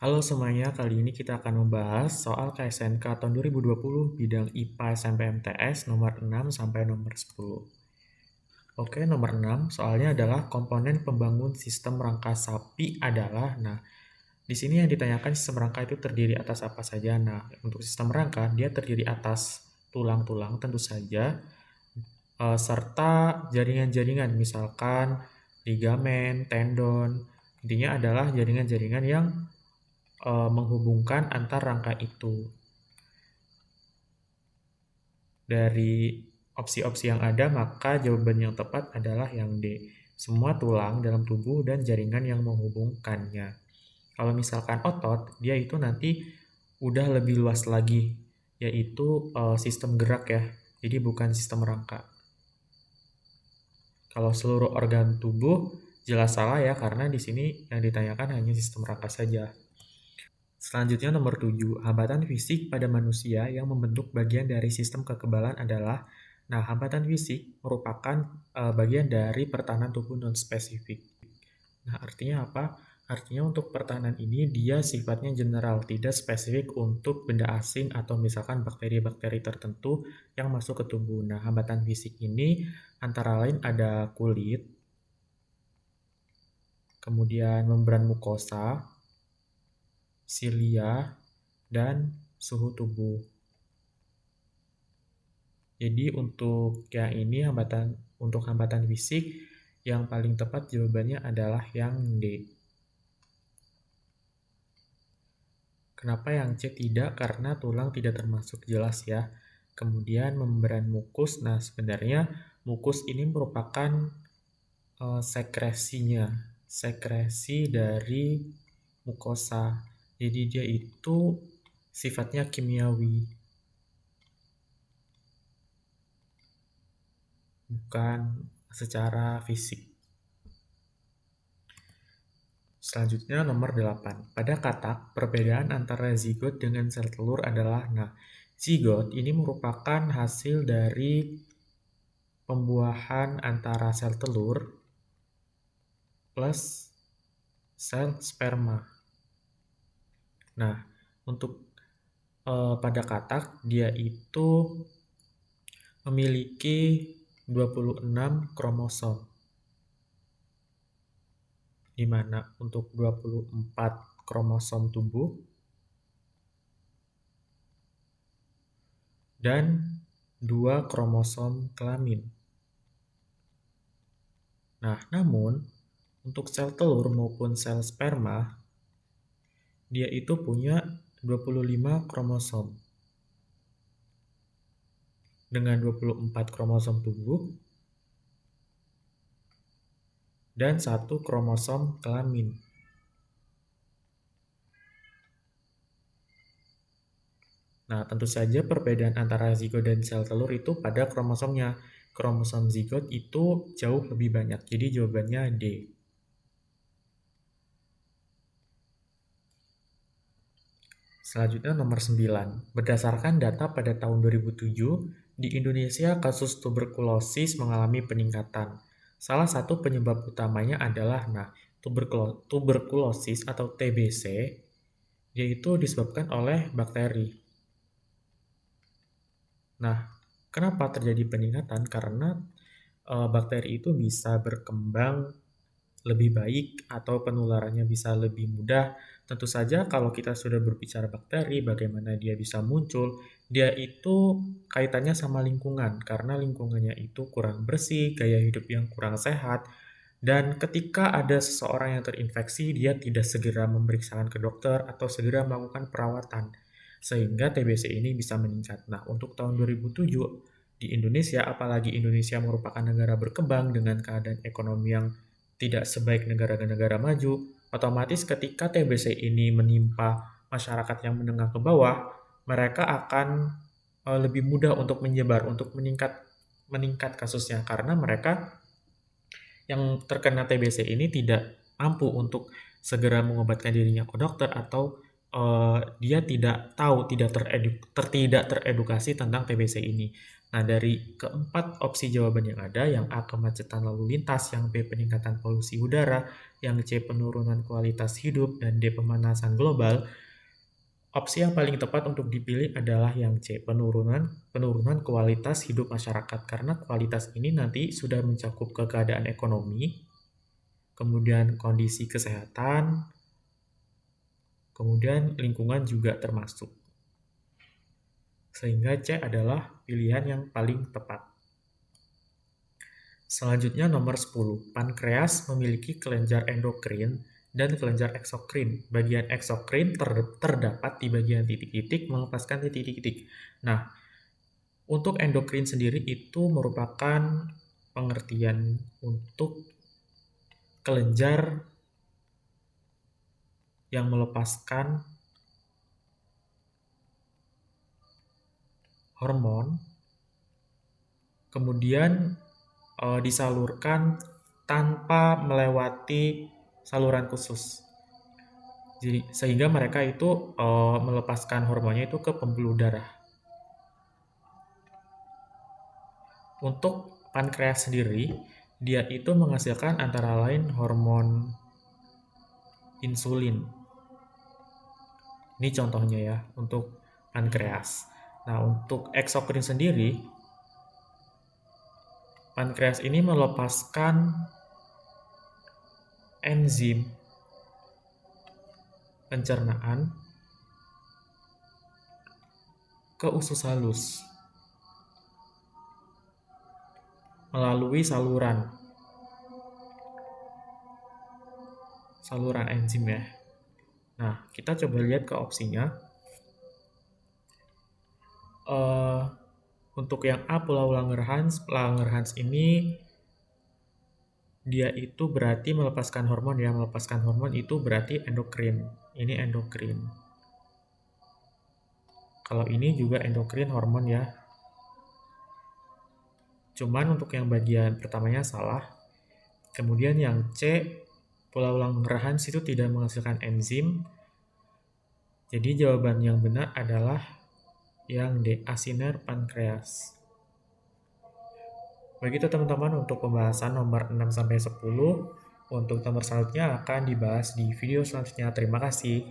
Halo semuanya, kali ini kita akan membahas soal KSNK tahun 2020 bidang IPA SMP MTS nomor 6 sampai nomor 10. Oke, nomor 6 soalnya adalah komponen pembangun sistem rangka sapi adalah, di sini yang ditanyakan sistem rangka itu terdiri atas apa saja. Nah, untuk sistem rangka dia terdiri atas tulang-tulang tentu saja, serta jaringan-jaringan, misalkan ligamen, tendon. Intinya adalah jaringan-jaringan yang menghubungkan antar rangka itu. Dari opsi-opsi yang ada, maka jawaban yang tepat adalah yang D. Semua tulang dalam tubuh dan jaringan yang menghubungkannya. Kalau misalkan otot, dia itu nanti udah lebih luas lagi, yaitu sistem gerak ya. Jadi bukan sistem rangka. Kalau seluruh organ tubuh jelas salah ya, karena di sini yang ditanyakan hanya sistem rangka saja. Selanjutnya nomor 7, hambatan fisik pada manusia yang membentuk bagian dari sistem kekebalan adalah, hambatan fisik merupakan bagian dari pertahanan tubuh non-spesifik. Nah, artinya apa? Artinya untuk pertahanan ini dia sifatnya general, tidak spesifik untuk benda asing atau misalkan bakteri-bakteri tertentu yang masuk ke tubuh. Nah, hambatan fisik ini antara lain ada kulit, kemudian membran mukosa, silia, dan suhu tubuh. Jadi untuk yang ini untuk hambatan fisik yang paling tepat jawabannya adalah yang D. Kenapa yang C tidak? Karena tulang tidak termasuk jelas ya. Kemudian membran mukus. Nah, sebenarnya mukus ini merupakan sekresi dari mukosa. Jadi dia itu sifatnya kimiawi, bukan secara fisik. Selanjutnya nomor 8. Pada katak, perbedaan antara zigot dengan sel telur adalah, zigot ini merupakan hasil dari pembuahan antara sel telur plus sel sperma. Nah, untuk pada katak, dia itu memiliki 26 kromosom. Di mana untuk 24 kromosom tubuh dan 2 kromosom kelamin. Nah, namun untuk sel telur maupun sel sperma, dia itu punya 25 kromosom. Dengan 24 kromosom tubuh dan 1 kromosom kelamin. Nah, tentu saja perbedaan antara zigot dan sel telur itu pada kromosomnya. Kromosom zigot itu jauh lebih banyak, jadi jawabannya D. Selanjutnya nomor 9. Berdasarkan data pada tahun 2007, di Indonesia kasus tuberkulosis mengalami peningkatan. Salah satu penyebab utamanya adalah tuberkulosis atau TBC, yaitu disebabkan oleh bakteri. Nah, kenapa terjadi peningkatan? Karena bakteri itu bisa berkembang lebih baik atau penularannya bisa lebih mudah. Tentu saja kalau kita sudah berbicara bakteri, bagaimana dia bisa muncul, dia itu kaitannya sama lingkungan, karena lingkungannya itu kurang bersih, gaya hidup yang kurang sehat, dan ketika ada seseorang yang terinfeksi, dia tidak segera memeriksakan ke dokter atau segera melakukan perawatan, sehingga TBC ini bisa meningkat. Nah, untuk tahun 2007, di Indonesia, apalagi Indonesia merupakan negara berkembang dengan keadaan ekonomi yang tidak sebaik negara-negara maju, otomatis ketika TBC ini menimpa masyarakat yang menengah ke bawah, mereka akan lebih mudah untuk menyebar, untuk meningkat kasusnya, karena mereka yang terkena TBC ini tidak mampu untuk segera mengobatkan dirinya ke dokter, atau dia tidak tahu, tidak teredukasi tentang TBC ini. Nah, dari keempat opsi jawaban yang ada, yang A kemacetan lalu lintas, yang B peningkatan polusi udara, yang C penurunan kualitas hidup, dan D pemanasan global, opsi yang paling tepat untuk dipilih adalah yang C, penurunan kualitas hidup masyarakat. Karena kualitas ini nanti sudah mencakup ke keadaan ekonomi, kemudian kondisi kesehatan, kemudian lingkungan juga termasuk. Sehingga C adalah pilihan yang paling tepat. Selanjutnya nomor 10. Pankreas memiliki kelenjar endokrin dan kelenjar eksokrin. Bagian eksokrin terdapat di bagian titik-titik melepaskan titik-titik. Nah, untuk endokrin sendiri itu merupakan pengertian untuk kelenjar yang melepaskan hormon, kemudian disalurkan tanpa melewati saluran khusus. Jadi, sehingga mereka itu melepaskan hormonnya itu ke pembuluh darah. Untuk pankreas sendiri, dia itu menghasilkan antara lain hormon insulin. Ini contohnya ya, untuk pankreas. Nah, untuk eksokrin sendiri, pankreas ini melepaskan enzim pencernaan ke usus halus melalui saluran enzim ya. Nah, kita coba lihat ke opsinya. Untuk yang A, Pulau Langerhans ini dia itu berarti melepaskan hormon ya. Melepaskan hormon itu berarti endokrin. Ini endokrin. Kalau ini juga endokrin hormon ya. Cuman untuk yang bagian pertamanya salah. Kemudian yang C, Pulau Langerhans itu tidak menghasilkan enzim. Jadi jawaban yang benar adalah yang D, asiner pankreas. Begitu teman-teman untuk pembahasan nomor 6-10. Untuk nomor selanjutnya akan dibahas di video selanjutnya. Terima kasih.